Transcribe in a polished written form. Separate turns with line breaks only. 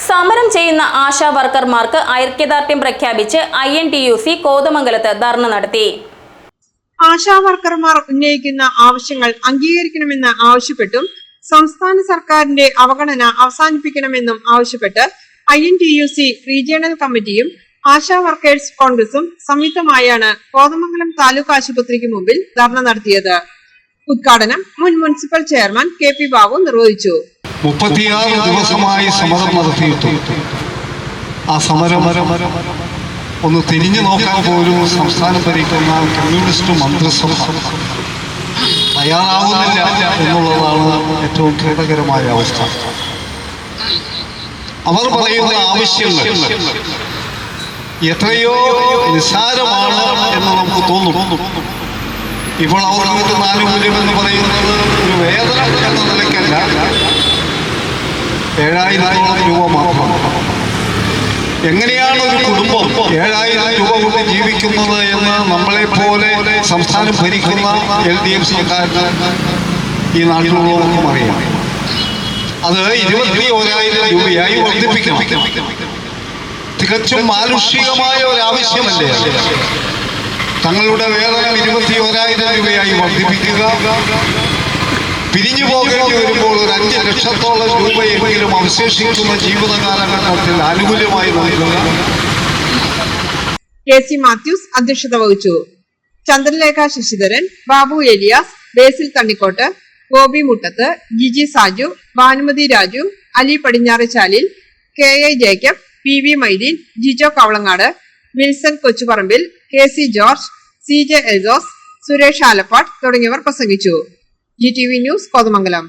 സമരം ചെയ്യുന്ന ആശാ വർക്കർമാർക്ക് ഐക്യദാർഢ്യം പ്രഖ്യാപിച്ച് INTUC കോതമംഗലത്ത് ധർണ നടത്തി.
ആശാ വർക്കർമാർ ഉന്നയിക്കുന്ന ആവശ്യങ്ങൾ അംഗീകരിക്കണമെന്ന് ആവശ്യപ്പെട്ടും സംസ്ഥാന സർക്കാരിന്റെ അവഗണന അവസാനിപ്പിക്കണമെന്നും ആവശ്യപ്പെട്ട് INTUC റീജിയണൽ കമ്മിറ്റിയും ആശാ വർക്കേഴ്സ് കോൺഗ്രസും സംയുക്തമായാണ് കോതമംഗലം താലൂക്ക് ആശുപത്രിക്ക് മുമ്പിൽ ധർണ നടത്തിയത്. ഉദ്ഘാടനം മുൻ മുനിസിപ്പൽ ചെയർമാൻ KP ബാബു നിർവഹിച്ചു.
36 ദിവസമായി സമരം നടത്തിയിട്ടു ആ സമരം ഒന്ന് തിരിഞ്ഞു നോക്കാൻ പോലും സംസ്ഥാനം ഭരിക്കുന്ന കമ്മ്യൂണിസ്റ്റ് മന്ത്രിസഭ തയ്യാറാവുന്നില്ല എന്നുള്ളതാണ് ഏറ്റവും ഖേദകരമായ അവസ്ഥ. അവർ പറയുന്ന ആവശ്യങ്ങൾ എത്രയോ നിസ്സാരമാണ് എന്ന് നമുക്ക് തോന്നും. ഇപ്പോൾ അവർക്ക് ആനുകൂല്യം എന്ന് പറയുന്നത് ഒരു വേതന എന്ന നിലയ്ക്കല്ല, 7000 രൂപ മാത്രമാണ്. എങ്ങനെയാണ് ഒരു കുടുംബം 7000 രൂപ കൊണ്ട് ജീവിക്കുന്നത് എന്ന് നമ്മളെപ്പോലെ സംസ്ഥാനം ഭരിക്കുന്ന LDF സർക്കാരിന് ഈ നാട്ടിലുള്ളവർക്കും അറിയാം. അത് 21,000 രൂപയായി വർദ്ധിപ്പിക്കണം. തികച്ചും മാനുഷികമായ ഒരാവശ്യമല്ലേ? തങ്ങളുടെ വേതനം 21,000 രൂപയായി വർദ്ധിപ്പിക്കുക, പിരിഞ്ഞു പോകേണ്ടി വരുമ്പോൾ ഒരു 5 ലക്ഷത്തോളം രൂപയെങ്കിലും അവശേഷിക്കുന്ന ജീവിത കാലഘട്ടത്തിൽ ആനുകൂല്യമായി നൽകുക.
KC മാത്യൂസ് അധ്യക്ഷത വഹിച്ചു. Chandralekha Sasidharan, Babu Elias, Basil Thannikkottu, Gopi Muttathu, Jiji Saju, Bhanumathi Raju, Ali Padinjarechalil, KA Jacob, PV Maideen, Jijo Kavalangad, Wilson Kochuparambil, KC George, CJ Eldhose, Suresh Alappad തുടങ്ങിയവർ പ്രസംഗിച്ചു. GTV news Kothamangalam.